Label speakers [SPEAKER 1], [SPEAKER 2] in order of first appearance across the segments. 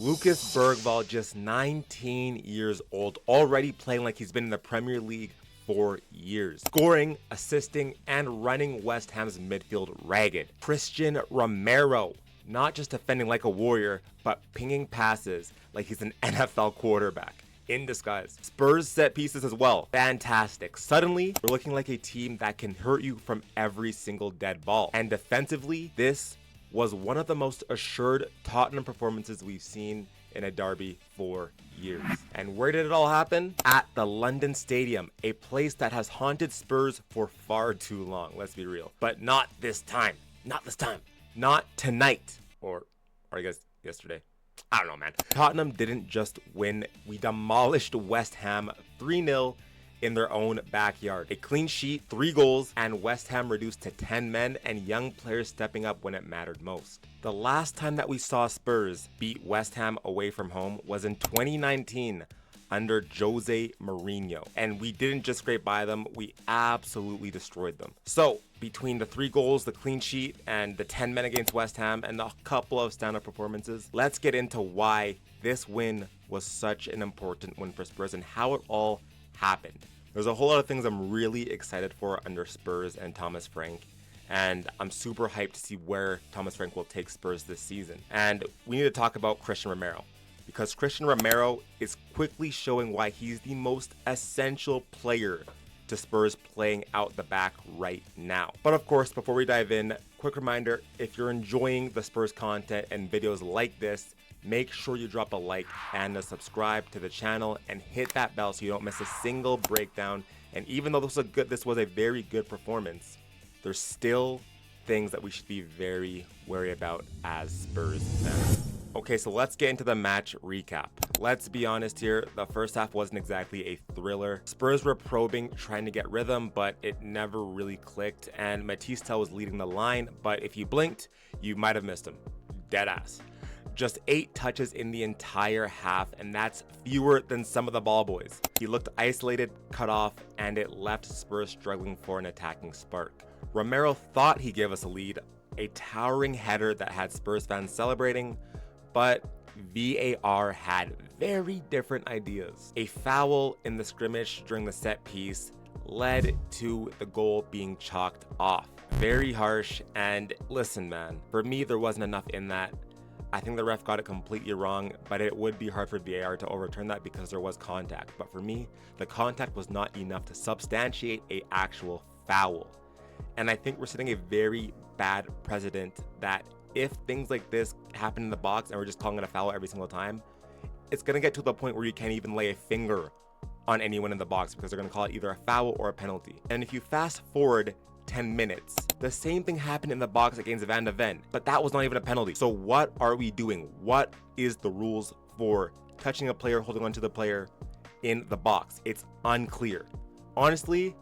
[SPEAKER 1] Lucas Bergvall, just 19 years old, already playing like he's been in the Premier League for years, scoring, assisting, and running West Ham's midfield ragged. Cristian Romero, not just defending like a warrior, but pinging passes like he's an NFL quarterback in disguise. Spurs set pieces as well. Fantastic. Suddenly, we're looking like a team that can hurt you from every single dead ball. And defensively, this was one of the most assured Tottenham performances we've seen in a derby for years. And where did it all happen? At the London Stadium, a place that has haunted Spurs for far too long, let's be real. But not this time. Not this time. Not tonight. Or I guess yesterday. I don't know, man. Tottenham didn't just win. We demolished West Ham 3-0 in their own backyard. A clean sheet, 3 goals, and West Ham reduced to 10 men and young players stepping up when it mattered most. The last time that we saw Spurs beat West Ham away from home was in 2019 under Jose Mourinho. And we didn't just scrape by them, we absolutely destroyed them. So, between the 3 goals, the clean sheet, and the 10 men against West Ham, and a couple of stand-up performances, let's get into why this win was such an important win for Spurs and how it all happened. There's a whole lot of things I'm really excited for under Spurs and Thomas Frank, and I'm super hyped to see where Thomas Frank will take Spurs this season. And we need to talk about Cristian Romero, because Cristian Romero is quickly showing why he's the most essential player to Spurs playing out the back right now. But of course, before we dive in, quick reminder, if you're enjoying the Spurs content and videos like this, make sure you drop a like and a subscribe to the channel and hit that bell so you don't miss a single breakdown. And even though this was a very good performance, there's still things that we should be very wary about as Spurs fans. Okay, so let's get into the match recap. Let's be honest here, the first half wasn't exactly a thriller. Spurs were probing, trying to get rhythm, but it never really clicked, and Matisse Tel was leading the line, but if you blinked, you might have missed him. Deadass. Just 8 touches in the entire half, and that's fewer than some of the ball boys. He looked isolated, cut off, and it left Spurs struggling for an attacking spark. Romero thought he gave us a lead, a towering header that had Spurs fans celebrating, but VAR had very different ideas. A foul in the scrimmage during the set piece led to the goal being chalked off. Very harsh, and listen, man, for me, there wasn't enough in that. I think the ref got it completely wrong, but it would be hard for VAR to overturn that because there was contact. But for me, the contact was not enough to substantiate an actual foul. And I think we're setting a very bad precedent that if things like this happen in the box and we're just calling it a foul every single time, it's going to get to the point where you can't even lay a finger on anyone in the box because they're going to call it either a foul or a penalty. And if you fast forward 10 minutes, the same thing happened in the box against Van de Ven, but that was not even a penalty. So what are we doing? What is the rules for touching a player, holding onto the player in the box? It's unclear. Honestly,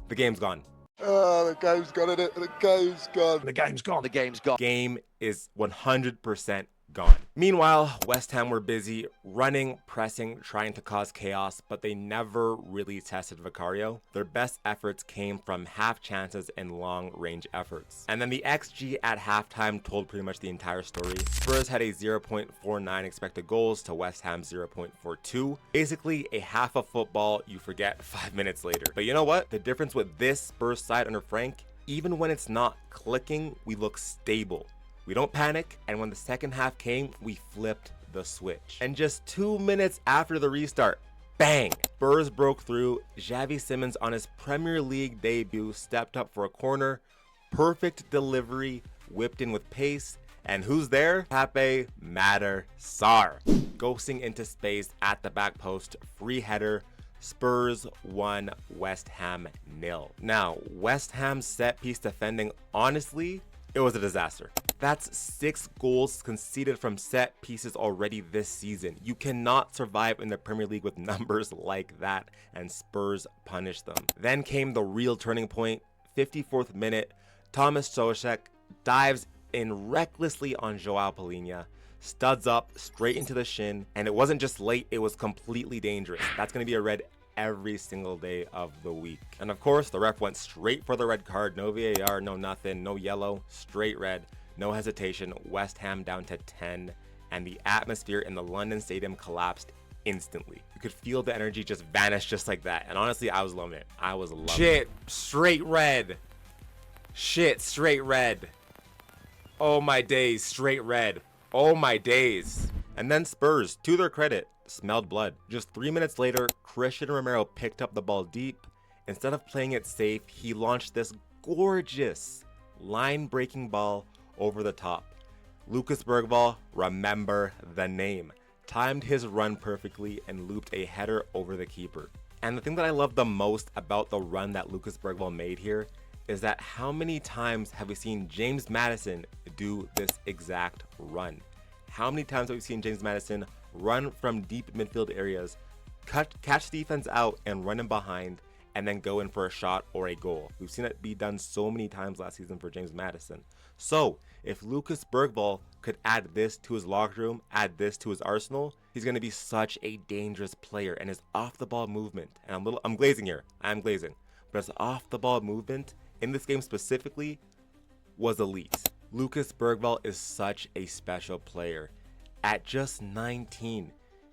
[SPEAKER 1] the game's gone.
[SPEAKER 2] The game's gone, isn't it? The game's gone.
[SPEAKER 3] The game's gone. The game's gone.
[SPEAKER 1] Game is 100% gone. Meanwhile, West Ham were busy running, pressing, trying to cause chaos, but they never really tested Vicario. Their best efforts came from half chances and long range efforts. And then the XG at halftime told pretty much the entire story. Spurs had a 0.49 expected goals to West Ham's 0.42. Basically a half of football you forget 5 minutes later. But you know what? The difference with this Spurs side under Frank, even when it's not clicking, we look stable. We don't panic, and when the second half came, we flipped the switch. And just 2 minutes after the restart, bang! Spurs broke through. Xavi Simons on his Premier League debut stepped up for a corner. Perfect delivery, whipped in with pace. And who's there? Pape Matar Sarr. Ghosting into space at the back post, free header. Spurs 1, West Ham 0. Now, West Ham's set piece defending, honestly, it was a disaster. That's 6 goals conceded from set pieces already this season. You cannot survive in the Premier League with numbers like that, and Spurs punished them. Then came the real turning point. 54th minute, Thomas Soucek dives in recklessly on Joao Palhinha, studs up straight into the shin, and it wasn't just late, it was completely dangerous. That's going to be a red every single day of the week. And of course, the ref went straight for the red card. No VAR, no nothing, no yellow, straight red, no hesitation. West Ham down to 10 and the atmosphere in the London Stadium collapsed instantly. You could feel the energy just vanish just like that. And honestly, I was loving it. I was loving it. Shit, straight red. Shit, straight red. Oh my days, straight red. Oh my days. And then Spurs, to their credit, smelled blood. Just 3 minutes later, Cristian Romero picked up the ball deep. Instead of playing it safe, he launched this gorgeous line-breaking ball over the top. Lucas Bergvall, remember the name, timed his run perfectly and looped a header over the keeper. And the thing that I love the most about the run that Lucas Bergvall made here is that how many times have we seen James Maddison do this exact run? How many times have we seen James Maddison run from deep midfield areas, catch defense out and run in behind, and then go in for a shot or a goal? We've seen it be done so many times last season for James Maddison. So if Lucas Bergvall could add this to his locker room, add this to his arsenal, he's going to be such a dangerous player. And his off the ball movement, and I'm glazing here, I'm glazing, but his off the ball movement in this game specifically was elite. Lucas Bergvall is such a special player. At just 19,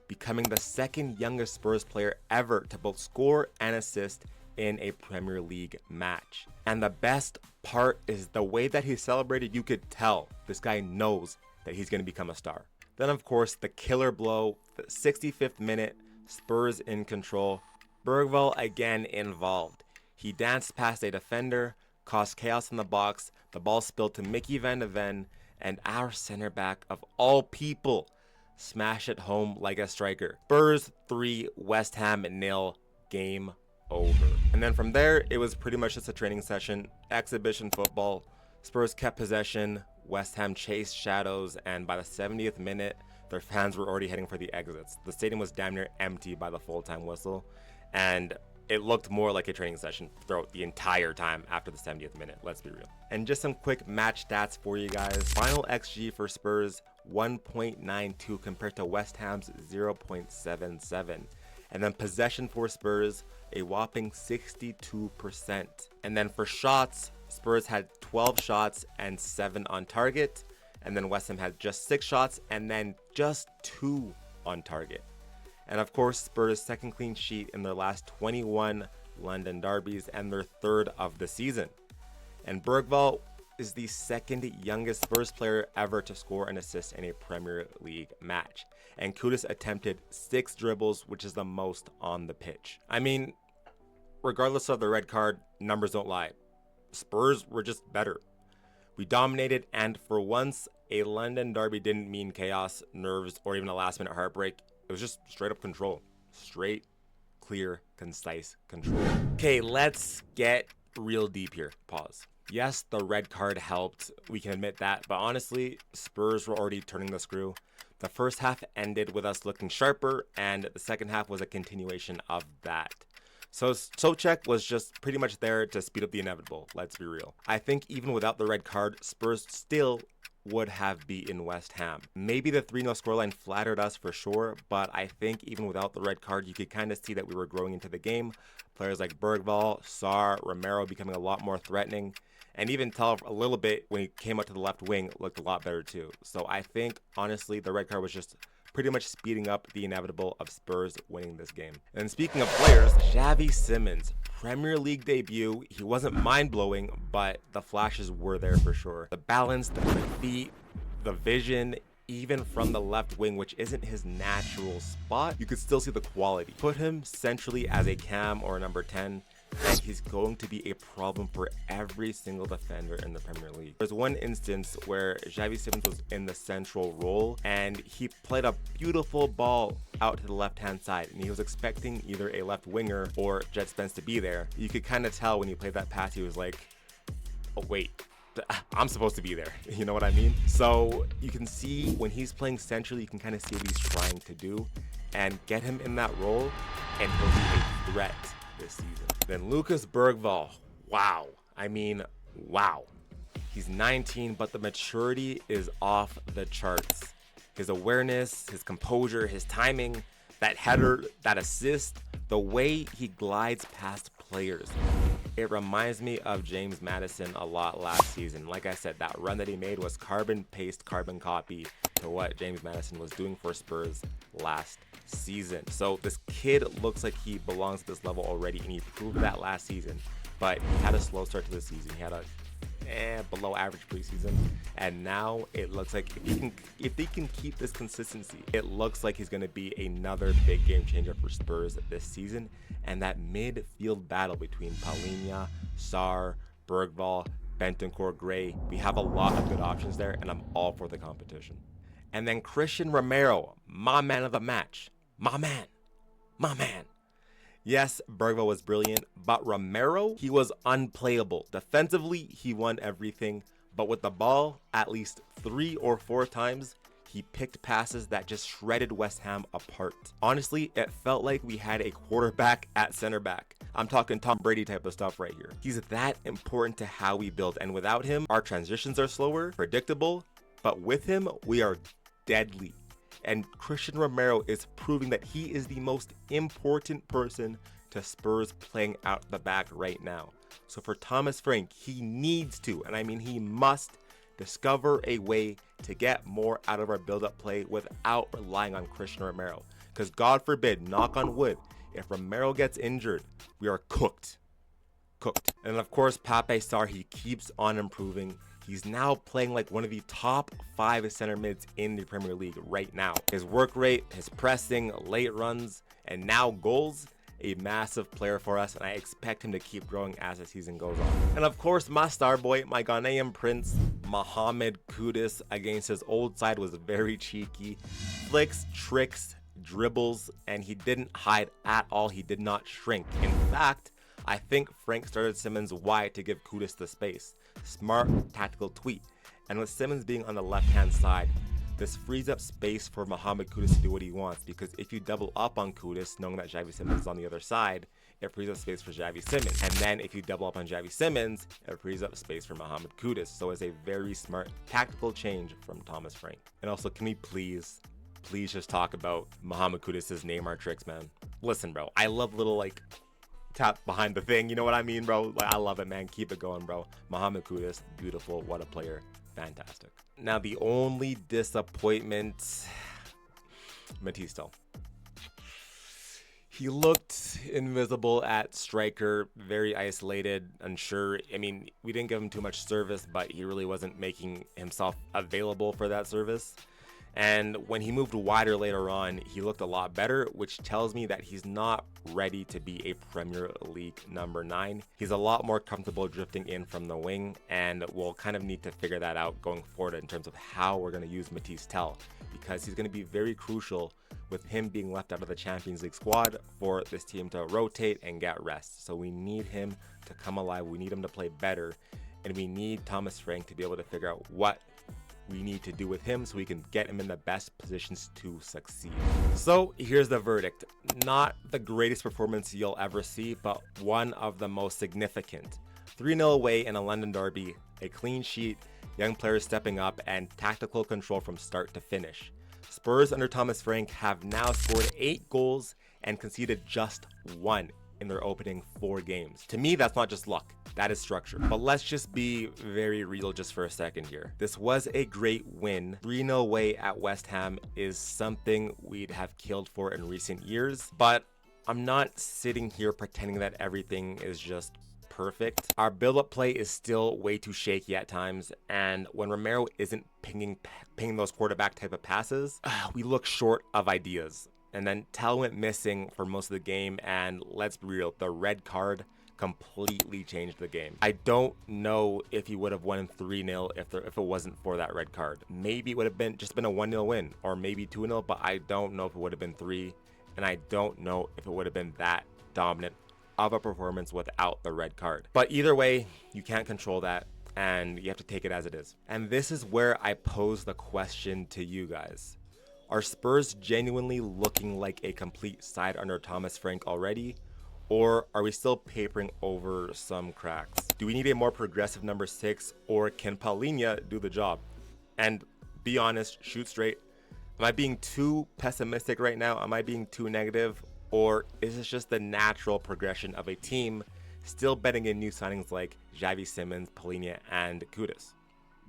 [SPEAKER 1] becoming the second youngest Spurs player ever to both score and assist in a Premier League match. And the best part is the way that he celebrated. You could tell this guy knows that he's going to become a star. Then of course the killer blow, the 65th minute, Spurs in control, Bergvall again involved. He danced past a defender, caused chaos in the box, the ball spilled to Mickey Van de Ven, and our center back of all people smashed it home like a striker. Spurs 3, West Ham 0, game over. And then from there, it was pretty much just a training session, exhibition football. Spurs kept possession, West Ham chased shadows, and by the 70th minute, their fans were already heading for the exits. The stadium was damn near empty by the full-time whistle, and it looked more like a training session throughout the entire time after the 70th minute, let's be real. And just some quick match stats for you guys. Final XG for Spurs, 1.92 compared to West Ham's 0.77. And then possession for Spurs, a whopping 62%. And then for shots, Spurs had 12 shots and 7 on target. And then West Ham had just 6 shots and then just 2 on target. And of course, Spurs' second clean sheet in their last 21 London derbies and their third of the season. And Bergvall is the second youngest Spurs player ever to score an assist in a Premier League match. And Kudus attempted 6 dribbles, which is the most on the pitch. I mean, regardless of the red card, numbers don't lie. Spurs were just better. We dominated, and for once, a London derby didn't mean chaos, nerves, or even a last-minute heartbreak. It was just straight up control. Straight, clear, concise control. Okay, let's get real deep here. Pause. Yes, the red card helped. We can admit that. But honestly, Spurs were already turning the screw. The first half ended with us looking sharper, and the second half was a continuation of that. So Souček was just pretty much there to speed up the inevitable. Let's be real. I think even without the red card, Spurs still would have beaten West Ham. Maybe the 3-0 scoreline flattered us for sure, but I think even without the red card, you could kind of see that we were growing into the game. Players like Bergvall, Sarr, Romero becoming a lot more threatening, and even Tell a little bit when he came up to the left wing looked a lot better too. So I think, honestly, the red card was just pretty much speeding up the inevitable of Spurs winning this game. And speaking of players, Xavi Simons, Premier League debut. He wasn't mind-blowing, but the flashes were there for sure. The balance, the feet, the vision, even from the left wing, which isn't his natural spot, you could still see the quality. Put him centrally as a cam or a number 10, and he's going to be a problem for every single defender in the Premier League. There's one instance where Xavi Simons was in the central role and he played a beautiful ball out to the left-hand side, and he was expecting either a left winger or Jet Spence to be there. You could kind of tell when he played that pass, he was like, oh wait, I'm supposed to be there. You know what I mean? So you can see when he's playing centrally, you can kind of see what he's trying to do, and get him in that role and he'll be a threat this season. Then Lucas Bergvall, wow. I mean, wow. He's 19, but the maturity is off the charts. His awareness, his composure, his timing, that header, that assist, the way he glides past players. It reminds me of James Maddison a lot last season. Like I said, that run that he made was carbon paste, carbon copy to to what James Maddison was doing for Spurs last season. So this kid looks like he belongs at this level already, and he proved that last season. But he had a slow start to the season. He had a below average preseason, and now it looks like if they can keep this consistency, it looks like he's going to be another big game changer for Spurs this season. And that midfield battle between Palhinha, Sarr, Bergvall, Bentancur, Gray, we have a lot of good options there, and I'm all for the competition. And then Cristian Romero, my man of the match, my man. Yes, Bergvall was brilliant, but Romero, he was unplayable. Defensively, he won everything, but with the ball, at least 3 or 4 times, he picked passes that just shredded West Ham apart. Honestly, it felt like we had a quarterback at center back. I'm talking Tom Brady type of stuff right here. He's that important to how we build, and without him, our transitions are slower, predictable, but with him, we are deadly. And Cristian Romero is proving that he is the most important person to Spurs playing out the back right now. So for Thomas Frank, he needs to, and I mean he must, discover a way to get more out of our build-up play without relying on Cristian Romero. Because God forbid, knock on wood, if Romero gets injured, we are cooked. And of course, Pape Sarr, he keeps on improving. He's now playing like one of the top 5 center mids in the Premier League right now. His work rate, his pressing, late runs, and now goals, a massive player for us, and I expect him to keep growing as the season goes on. And of course, my star boy, my Ghanaian prince, Mohamed Kudus, against his old side was very cheeky. Flicks, tricks, dribbles, and he didn't hide at all. He did not shrink. In fact, I think Frank started Simmons wide to give Kudus the space. Smart tactical tweet. And with Simmons being on the left-hand side, this frees up space for Mohamed Kudus to do what he wants, because if you double up on Kudus, knowing that Xavi Simmons is on the other side, it frees up space for Xavi Simmons. And then if you double up on Xavi Simmons, it frees up space for Mohamed Kudus. So it's a very smart tactical change from Thomas Frank. And also, can we please just talk about Mohamed Kudus' Neymar tricks, man? Listen, bro, I love little like tap behind the thing, you know what I mean, bro? Like, I love it, man. Keep it going, bro. Mohamed Kudus, beautiful. What a player. Fantastic. Now, the only disappointment, Matisse Tell. He looked invisible at striker, very isolated, unsure. I mean, we didn't give him too much service, but he really wasn't making himself available for that service. And when he moved wider later on, he looked a lot better, which tells me that he's not ready to be a Premier League number 9. He's a lot more comfortable drifting in from the wing, and we'll kind of need to figure that out going forward in terms of how we're going to use Matisse Tell, because he's going to be very crucial with him being left out of the Champions League squad for this team to rotate and get rest. So we need him to come alive, we need him to play better, and we need Thomas Frank to be able to figure out what we need to do with him so we can get him in the best positions to succeed. So here's the verdict. Not the greatest performance you'll ever see, but one of the most significant. 3-0 away in a London derby, a clean sheet, young players stepping up, and tactical control from start to finish. Spurs under Thomas Frank have now scored 8 goals and conceded just 1 in their opening 4 games. To me, that's not just luck. That is structure. But let's just be very real just for a second here. This was a great win. 3-0 away at West Ham is something we'd have killed for in recent years, but I'm not sitting here pretending that everything is just perfect. Our build-up play is still way too shaky at times, and when Romero isn't pinging those quarterback type of passes, we look short of ideas. And then Tell went missing for most of the game, and let's be real, the red card completely changed the game. I don't know if he would have won 3-0 if it wasn't for that red card. Maybe it would have been a 1-0 win, or maybe 2-0, but I don't know if it would have been 3, and I don't know if it would have been that dominant of a performance without the red card. But either way, you can't control that, and you have to take it as it is. And this is where I pose the question to you guys. Are Spurs genuinely looking like a complete side under Thomas Frank already? Or are we still papering over some cracks? Do we need a more progressive number 6, or can Palhinha do the job? And be honest, shoot straight. Am I being too pessimistic right now? Am I being too negative? Or is this just the natural progression of a team still betting in new signings like Xavi Simmons, Palhinha, and Kudus?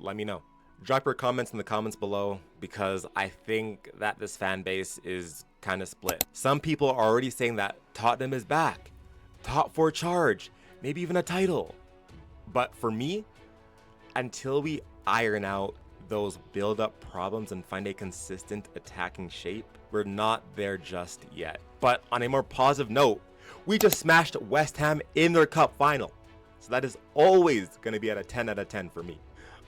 [SPEAKER 1] Let me know. Drop your comments in the comments below, because I think that this fan base is kind of split. Some people are already saying that Tottenham is back, top 4 charge, maybe even a title. But for me, until we iron out those build-up problems and find a consistent attacking shape, we're not there just yet. But on a more positive note, we just smashed West Ham in their cup final, so that is always going to be at a 10 out of 10 for me.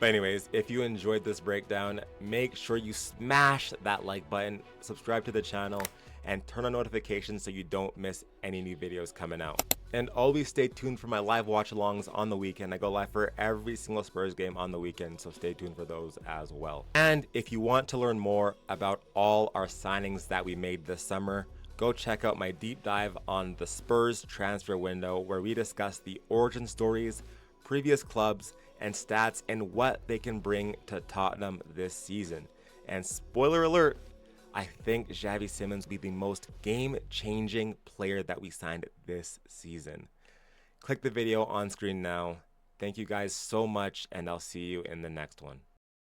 [SPEAKER 1] But anyways, if you enjoyed this breakdown, make sure you smash that like button, subscribe to the channel, and turn on notifications so you don't miss any new videos coming out. And always stay tuned for my live watch alongs on the weekend. I go live for every single Spurs game on the weekend, so stay tuned for those as well. And if you want to learn more about all our signings that we made this summer, go check out my deep dive on the Spurs transfer window, where we discuss the origin stories, previous clubs, and stats, and what they can bring to Tottenham this season. And spoiler alert, I think Xavi Simons will be the most game-changing player that we signed this season. Click the video on screen now. Thank you guys so much, and I'll see you in the next one.